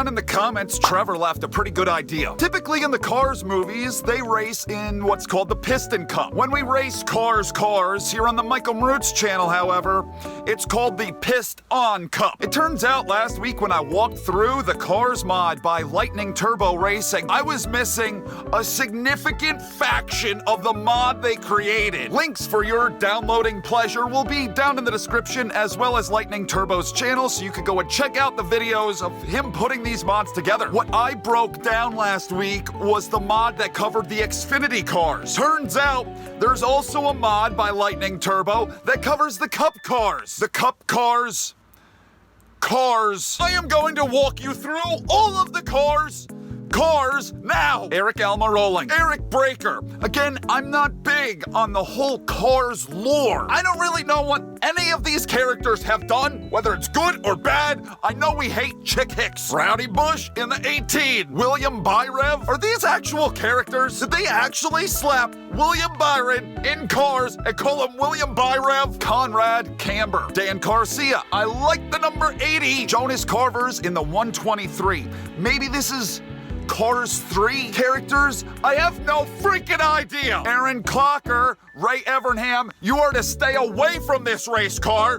in the comments, Trevor left a pretty good idea. Typically in the Cars movies, they race in what's called the Piston Cup. When we race Cars here on the Michael Mrucz channel, however, it's called the Pissed On Cup. It turns out last week when I walked through the Cars mod by Lightning Turbo Racing, I was missing a significant faction of the mod they created. Links for your downloading pleasure will be down in the description, as well as Lightning Turbo's channel, so you could go and check out the videos of him putting these mods together. What I broke down last week was the mod that covered the Xfinity cars. Turns out there's also a mod by Lightning Turbo that covers the Cup cars. The Cup cars. I am going to walk you through all of the cars now. Eric Alma rolling. Eric Breaker. Again, I'm not big on the whole Cars lore. I don't really know what any of these characters have done, whether it's good or bad. I know we hate Chick Hicks. Rowdy Bush in the 18. William Byrev. Are these actual characters? Did they actually slap William Byron in Cars and call him William Byrev? Conrad Camber. Dan Garcia. I like the number 80. Jonas Carver's in the 123. Maybe this is Cars 3 characters? I have no freaking idea. Aaron Clocker, Ray Evernham, you are to stay away from this race car.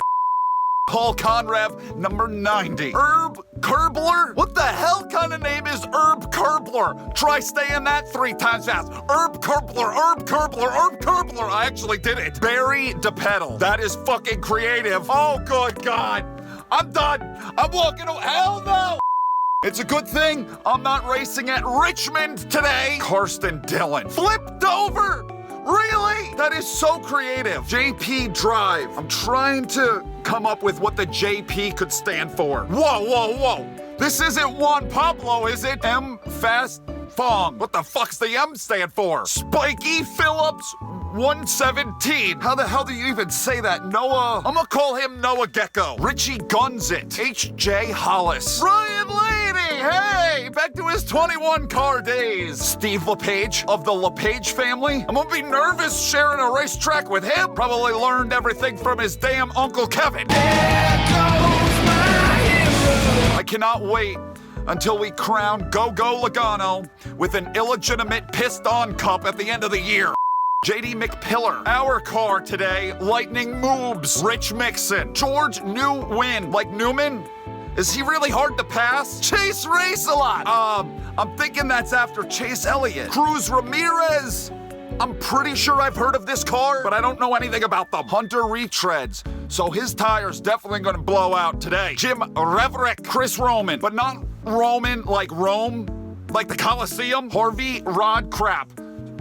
Paul Conrav, number 90. Herb Kerbler? What the hell kind of name is Herb Kerbler? Try saying that 3 times fast. Herb Kerbler, Herb Kerbler, Herb Kerbler. I actually did it. Barry DePedal. That is fucking creative. Oh, good God. I'm done. I'm walking away. Hell no. It's a good thing I'm not racing at Richmond today. Karsten Dillon. Flipped over! Really? That is so creative. JP Drive. I'm trying to come up with what the JP could stand for. Whoa. This isn't Juan Pablo, is it? M. Fast Fong. What the fuck's the M stand for? Spiky Phillips 117. How the hell do you even say that? Noah. I'm gonna call him Noah Gecko. Richie Gunsit. H.J. Hollis. Ryan Lady. Hey, back to his 21 car days. Steve LePage of the LePage family. I'm gonna be nervous sharing a racetrack with him. Probably learned everything from his damn Uncle Kevin. There goes my hero. I cannot wait until we crown Go-Go Logano with an illegitimate pissed-on cup at the end of the year. JD McPillar. Our car today, Lightning Mrucz. Rich Mixon. George New Win. Like Newman? Is he really hard to pass? Chase Race-A-Lot. I'm thinking that's after Chase Elliott. Cruz Ramirez. I'm pretty sure I've heard of this car, but I don't know anything about them. Hunter Retreads. So his tire's definitely gonna blow out today. Jim Reverick. Chris Roman. But not Roman like Rome, like the Coliseum. Harvey Rod Crap.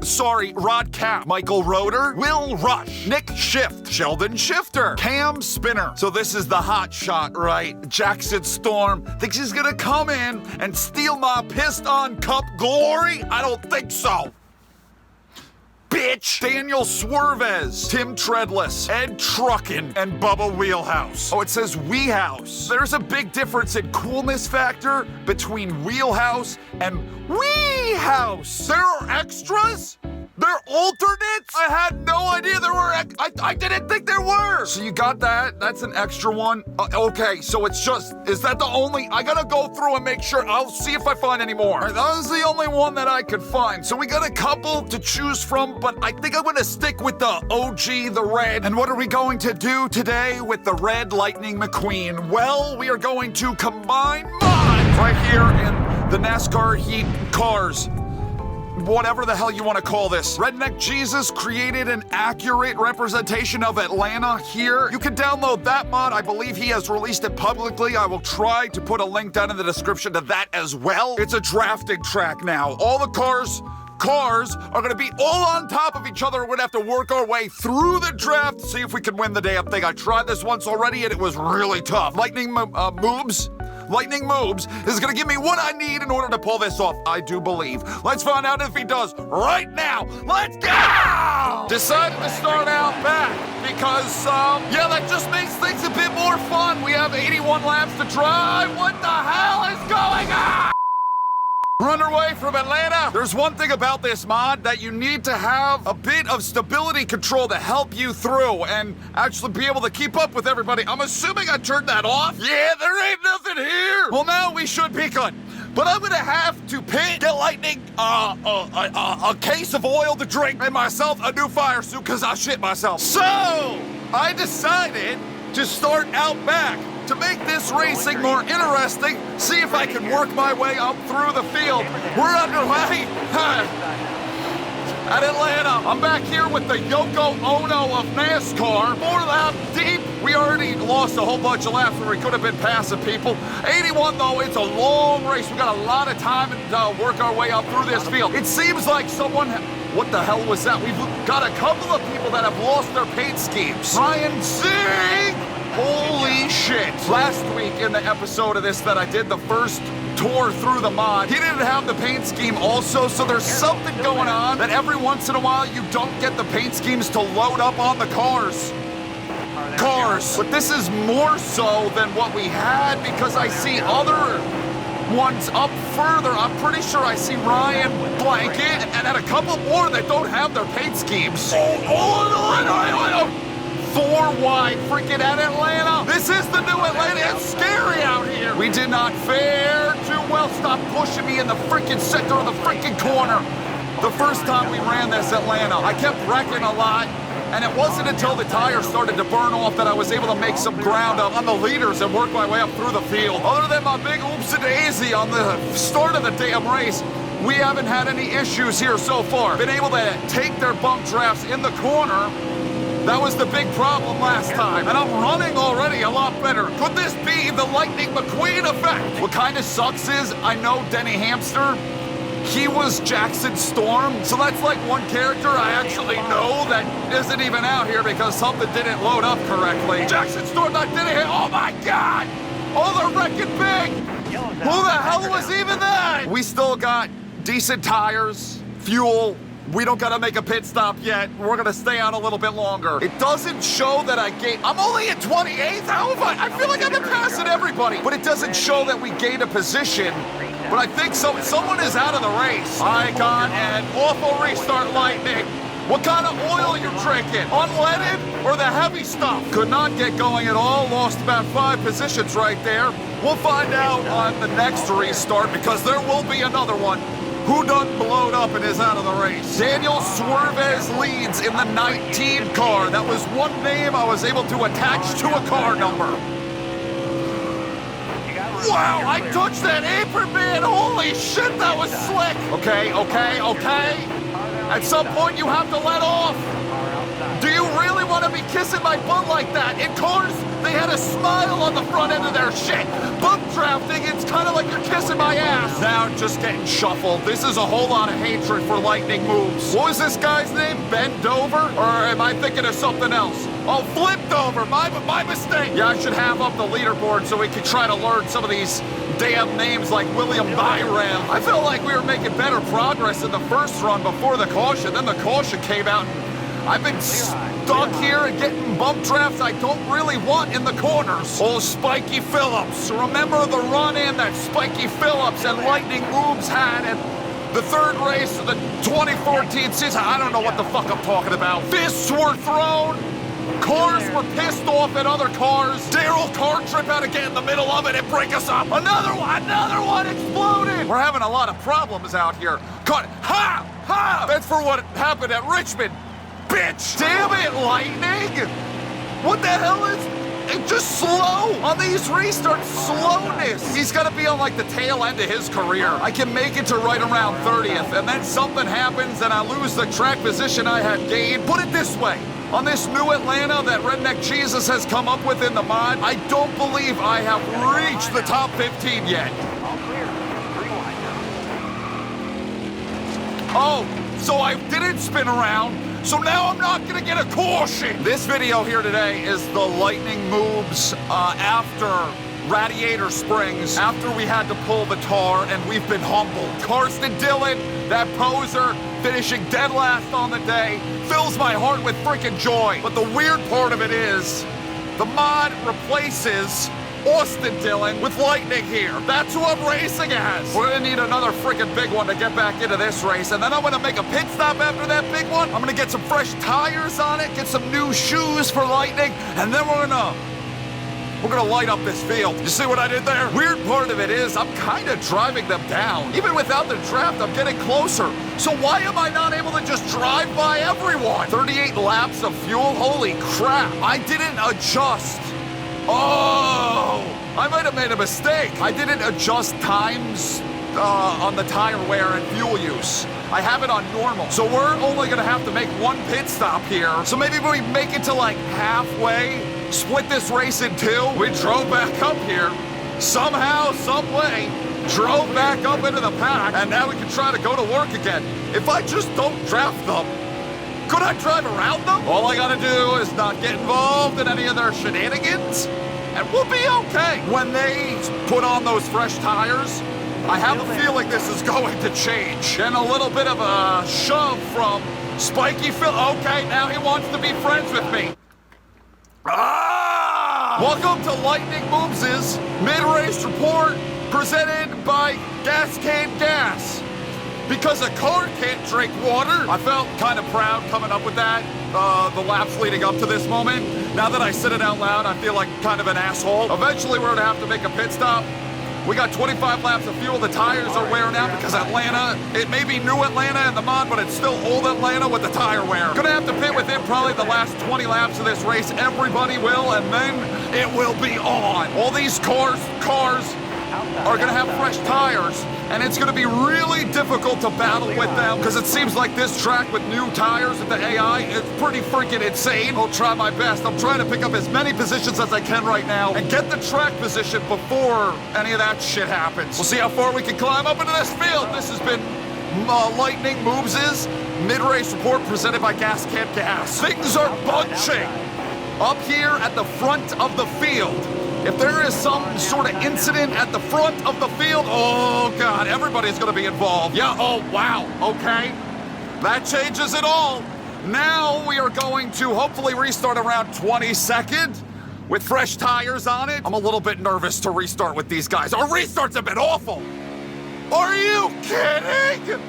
Sorry, Rod Cap. Michael Roeder. Will Rush. Nick Shift. Sheldon Shifter. Cam Spinner. So this is the hot shot, right? Jackson Storm thinks he's gonna come in and steal my pissed-on cup glory? I don't think so. Bitch! Daniel Swervez, Tim Treadless, Ed Truckin, and Bubba Wheelhouse. Oh, it says Weehouse. There's a big difference in coolness factor between Wheelhouse and Weehouse. There are extras? They're alternates? I had no idea there were. I didn't think there were. So you got that? That's an extra one. Okay, so it's just, is that the only? I gotta go through and make sure. I'll see if I find any more. All right, that was the only one that I could find. So we got a couple to choose from, but I think I'm gonna stick with the OG, the red. And what are we going to do today with the red Lightning McQueen? Well, we are going to combine mods right here in the NASCAR Heat cars. Whatever the hell you want to call this. Redneck Jesus created an accurate representation of Atlanta here. You can download that mod. I believe he has released it publicly. I will try to put a link down in the description to that as well. It's a drafting track now. All the cars are going to be all on top of each other. We're going to have to work our way through the draft to see if we can win the damn thing. I tried this once already and it was really tough. Lightning Mrucz is gonna give me what I need in order to pull this off, I do believe. Let's find out if he does right now. Let's go! Decided to start out back because, yeah, that just makes things a bit more fun. We have 81 laps to drive. What the hell is going on? We're underway from Atlanta. There's one thing about this mod that you need to have a bit of stability control to help you through and actually be able to keep up with everybody. I'm assuming I turned that off. Yeah, there ain't nothing here. Well, now we should be good. but I'm gonna have to get Lightning a case of oil to drink and myself a new fire suit because I shit myself. So I decided to start out back to make this racing more interesting, see if I can work my way up through the field. We're underway at Atlanta. I'm back here with the Yoko Ono of NASCAR. 4 lap deep. We already lost a whole bunch of laps where we could have been passing people. 81 though, it's a long race. We got a lot of time to work our way up through this field. It seems like someone, what the hell was that? We've got a couple of people that have lost their paint schemes. Ryan Singh! Holy shit. Last week in the episode of this that I did, the first tour through the mod, he didn't have the paint scheme also, so there's something going on that every once in a while you don't get the paint schemes to load up on the cars. But this is more so than what we had because I see other ones up further. I'm pretty sure I see Ryan Blanket and a couple more that don't have their paint schemes. Oh, 4 wide freaking at Atlanta. This is the new Atlanta. It's scary out here. We did not fare too well. Stop pushing me in the freaking center of the freaking corner. The first time we ran this Atlanta, I kept wrecking a lot, and it wasn't until the tires started to burn off that I was able to make some ground up on the leaders and work my way up through the field. Other than my big oops-a-daisy on the start of the damn race, we haven't had any issues here so far. Been able to take their bump drafts in the corner. That was the big problem last time, and I'm running already a lot better. Could this be the Lightning McQueen effect? What kind of sucks is, I know Denny Hamster, he was Jackson Storm, so that's like one character I actually know that isn't even out here because something didn't load up correctly. Jackson Storm, not Denny Hamster, oh my God! Oh, they're wrecking big! Who the hell was even that? We still got decent tires, fuel. We don't gotta make a pit stop yet. We're gonna stay on a little bit longer. It doesn't show that I gained. I'm only at 28th. How have I feel like I've been passing everybody. But it doesn't show that we gained a position. But I think someone is out of the race. I got an awful restart, Lightning. What kind of oil you drinking? Unleaded or the heavy stuff? Could not get going at all. Lost about 5 positions right there. We'll find out on the next restart because there will be another one. Who done blowed up and is out of the race? Daniel Swervez leads in the 19 car. That was one name I was able to attach to a car number. Wow, I touched that apron, man. Holy shit, that was slick. Okay. At some point, you have to let off. Do you really want to be kissing my butt like that? In cars, they had a smile on the front end of their shit. Bump drafting, it's kind of like you're kissing my ass. Now just getting shuffled. This is a whole lot of hatred for Lightning moves. What was this guy's name? Bent over? Or am I thinking of something else? Oh, flipped over. My mistake. Yeah, I should have up the leaderboard so we can try to learn some of these damn names like William Byram. I felt like we were making better progress in the first run before the caution. Then the caution came out and I've been stuck here and getting bump drafts I don't really want in the corners. Oh, Spiky Phillips. Remember the run-in that Spiky Phillips and Lightning Mrucz had at the third race of the 2014 season? I don't know what the fuck I'm talking about. Fists were thrown. Cars were pissed off at other cars. Daryl Cartrip had to get in the middle of it and break us up. Another one exploded. We're having a lot of problems out here. Ha! That's for what happened at Richmond. Bitch! Damn it, Lightning! What the hell is it? Just slow on these restarts. Slowness. He's gonna be on like the tail end of his career. I can make it to right around 30th, and then something happens and I lose the track position I had gained. Put it this way. On this new Atlanta that Redneck Jesus has come up with in the mod, I don't believe I have reached the top 15 yet. Oh, so I didn't spin around. So now I'm not gonna get a caution. This video here today is the Lightning moves after Radiator Springs, after we had to pull the tar and we've been humbled. Karsten Dillon, that poser, finishing dead last on the day, fills my heart with freaking joy. But the weird part of it is, the mod replaces Austin Dillon with Lightning here. That's who I'm racing as. We're gonna need another freaking big one to get back into this race, and then I'm gonna make a pit stop after that big one. I'm gonna get some fresh tires on it, get some new shoes for Lightning, and then we're gonna We're gonna light up this field. You see what I did there? Weird part of it is I'm kind of driving them down. Even without the draft, I'm getting closer. So why am I not able to just drive by everyone? 38 laps of fuel? Holy crap. I didn't adjust. Oh, I might have made a mistake. I didn't adjust times on the tire wear and fuel use. I have it on normal. So we're only gonna have to make one pit stop here. So maybe we make it to like halfway, split this race in two. We drove back up here, somehow, some way, drove back up into the pack, and now we can try to go to work again. If I just don't draft them, could I drive around them? All I gotta do is not get involved in any of their shenanigans, and we'll be okay. When they put on those fresh tires, I have a feeling this is going to change. And a little bit of a shove from Spiky Phil. Okay, now he wants to be friends with me. Welcome to Lightning Mrucz's mid-race report presented by Gas Can Gas. Because a car can't drink water, I felt kind of proud coming up with that, the laps leading up to this moment. Now that I said it out loud, I feel like kind of an asshole. Eventually, we're gonna have to make a pit stop. We got 25 laps of fuel. The tires are wearing out because Atlanta, it may be new Atlanta in the mod, but it's still old Atlanta with the tire wear. Gonna have to pit within probably the last 20 laps of this race. Everybody will, and then it will be on. All these cars are gonna have fresh tires, and it's gonna be really difficult to battle with them because it seems like this track with new tires and the AI is pretty freaking insane. I'll try my best. I'm trying to pick up as many positions as I can right now and get the track position before any of that shit happens. We'll see how far we can climb up into this field. This has been Lightning Mrucz's mid-race report presented by Gas Can Gas. Things are bunching up here at the front of the field. If there is some sort of incident at the front of the field, oh God, everybody's gonna be involved. Yeah, oh wow, okay. That changes it all. Now we are going to hopefully restart around 22nd with fresh tires on it. I'm a little bit nervous to restart with these guys. Our restarts have been awful. Are you kidding?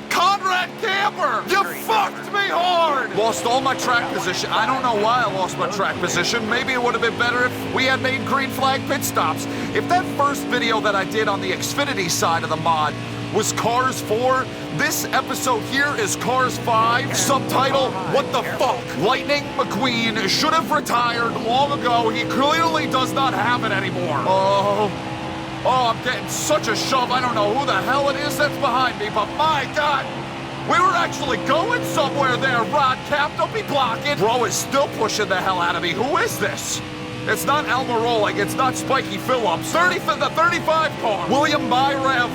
Conrad Camper, you fucked me hard! Lost all my track position. I don't know why I lost my track position. Maybe it would have been better if we had made green flag pit stops. If that first video that I did on the Xfinity side of the mod was Cars 4, this episode here is Cars 5. Subtitle, what the fuck? Lightning McQueen should have retired long ago. He clearly does not have it anymore. Oh, I'm getting such a shove. I don't know who the hell it is that's behind me, but my God, we were actually going somewhere there, Rod Cap. Don't be blocking. Bro is still pushing the hell out of me. Who is this? It's not Almirola. It's not Spiky Phillips. The 35 car. William Byrev.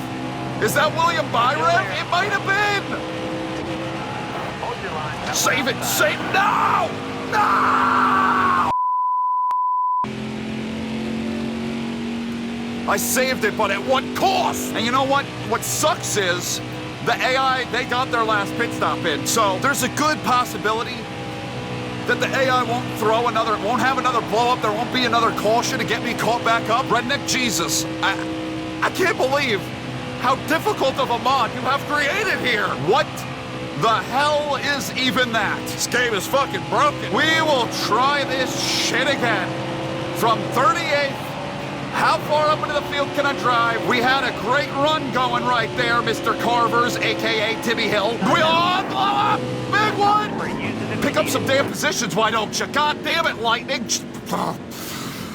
Is that William Byrev? It might have been. Hold your line. Save it. Save. No! No! I saved it, but at what cost? And you know what? What sucks is the AI, they got their last pit stop in. So there's a good possibility that the AI won't have another blow up. There won't be another caution to get me caught back up. Redneck Jesus, I can't believe how difficult of a mod you have created here. What the hell is even that? This game is fucking broken. We will try this shit again. From 38th, how far up into the field can I drive? We had a great run going right there, Mr. Carvers, AKA Timmy Hill. We all blow up! Big one! Pick up some damn positions, why don't you? God damn it, Lightning!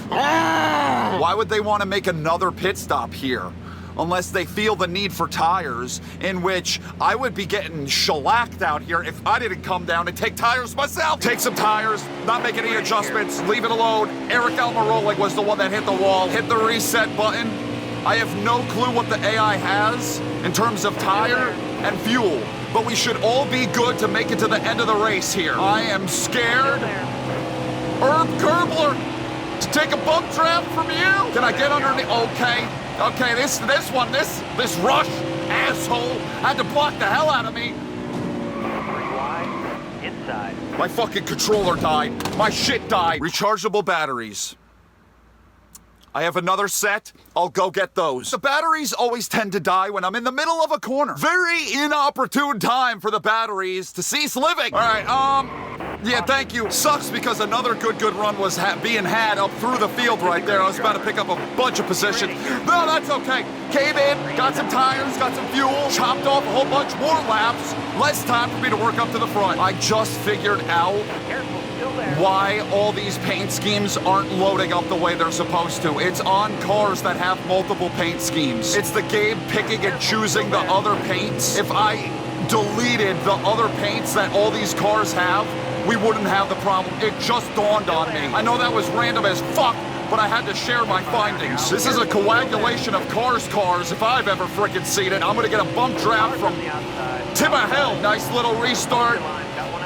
Why would they want to make another pit stop here? Unless they feel the need for tires, in which I would be getting shellacked out here if I didn't come down and take tires myself. Take some tires, not make any adjustments, leave it alone. Eric Almirola was the one that hit the wall, hit the reset button. I have no clue what the AI has in terms of tire and fuel, but we should all be good to make it to the end of the race here. I am scared. Herb Kerbler, to take a bump draft from you? Can I get underneath? Okay, this Rush asshole had to block the hell out of me. 3 wide, inside. My fucking controller died. My shit died. Rechargeable batteries. I have another set. I'll go get those. The batteries always tend to die when I'm in the middle of a corner. Very inopportune time for the batteries to cease living. All right, Yeah, thank you. Sucks because another good run was being had up through the field right there. I was about to pick up a bunch of position. No, that's okay. Came in, got some tires, got some fuel, chopped off a whole bunch more laps. Less time for me to work up to the front. I just figured out why all these paint schemes aren't loading up the way they're supposed to. It's on cars that have multiple paint schemes. It's the game picking and choosing the other paints. If I deleted the other paints that all these cars have, we wouldn't have the problem. It just dawned on me. I know that was random as fuck, but I had to share my findings. This is a coagulation of cars if I've ever frickin' seen it. I'm gonna get a bump draft from Hill. Nice little restart.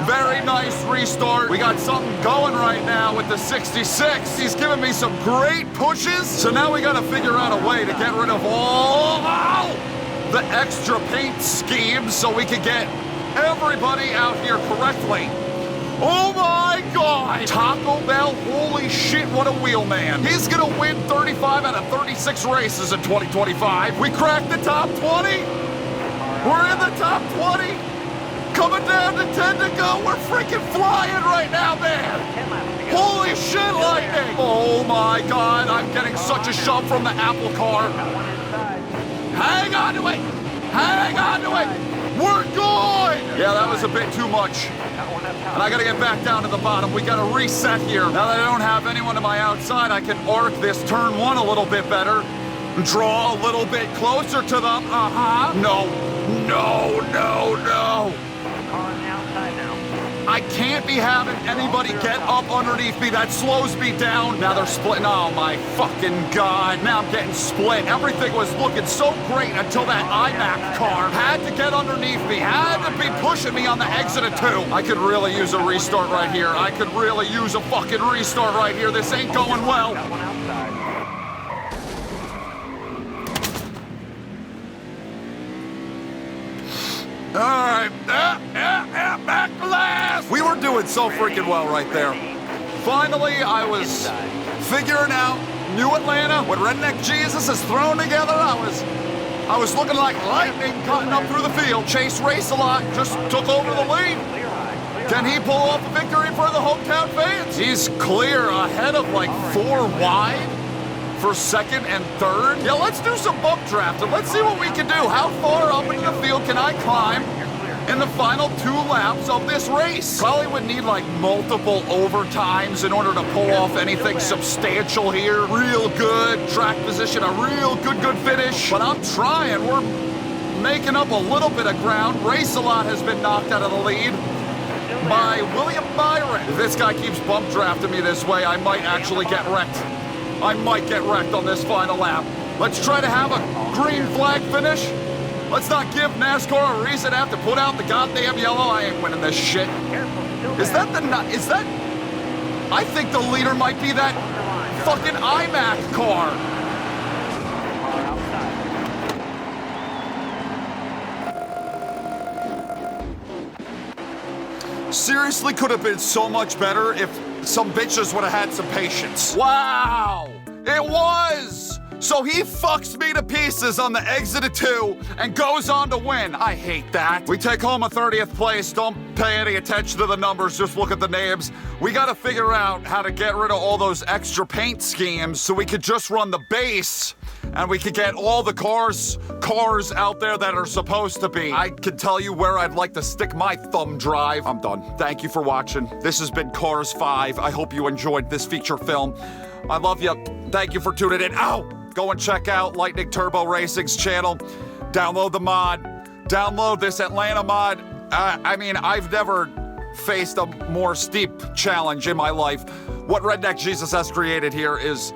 Very nice restart. We got something going right now with the 66. He's giving me some great pushes. So now we gotta figure out a way to get rid of all the extra paint schemes so we can get everybody out here correctly. Oh my God! Taco Bell, holy shit, what a wheelman. He's gonna win 35 out of 36 races in 2025. We cracked the top 20. We're in the top 20. Coming down to 10 to go. We're freaking flying right now, man. Holy shit, lightning. Oh my God, I'm getting such a shove from the Apple car. Hang on to it. Hang on to it. We're going. Yeah, that was a bit too much. And I gotta get back down to the bottom. We gotta reset here. Now that I don't have anyone to my outside, I can arc this turn one a little bit better. Draw a little bit closer to them. No. No, no, no. Car on the outside now. I can't be having anybody get up underneath me. That slows me down. Now they're splitting. Oh my fucking God. Now I'm getting split. Everything was looking so great until that iMac car had to get underneath me. Had to be pushing me on the exit of 2. I could really use a restart right here. I could really use a fucking restart right here. This ain't going well. Got one outside. All right, back last. We were doing so freaking well right there. Finally, I was figuring out New Atlanta, what Redneck Jesus is thrown together. I was looking like lightning cutting up through the field. Chase Race a lot, just took over the lead. Can he pull off a victory for the hometown fans? He's clear ahead of like 4 wide. For second and third. Yeah, let's do some bump drafting. Let's see what we can do. How far up into the field can I climb in the final 2 laps of this race? Probably would need like multiple overtimes in order to pull off anything substantial here. Real good track position, a real good finish. But I'm trying. We're making up a little bit of ground. Race-A-Lot has been knocked out of the lead by William Byron. If this guy keeps bump drafting me this way, I might actually get wrecked. I might get wrecked on this final lap. Let's try to have a green flag finish. Let's not give NASCAR a reason to have to put out the goddamn yellow. I ain't winning this shit. Is that I think the leader might be that fucking iMac car. Seriously, could have been so much better if some bitches would have had some patience. Wow, it was! So he fucks me to pieces on the exit of 2 and goes on to win. I hate that. We take home a 30th place. Don't pay any attention to the numbers, just look at the names. We gotta figure out how to get rid of all those extra paint schemes so we could just run the base and we could get all the cars out there that are supposed to be. I can tell you where I'd like to stick my thumb drive. I'm done. Thank you for watching. This has been Cars 5. I hope you enjoyed this feature film. I love you. Thank you for tuning in. Ow! Go and check out Lightning Turbo Racing's channel. Download the mod. Download this Atlanta mod. I mean, I've never faced a more steep challenge in my life. What Redneck Jesus has created here is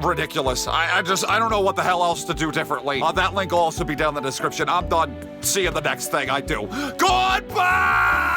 ridiculous. I don't know what the hell else to do differently. That link will also be down in the description. I'm done. See you in the next thing I do. Goodbye!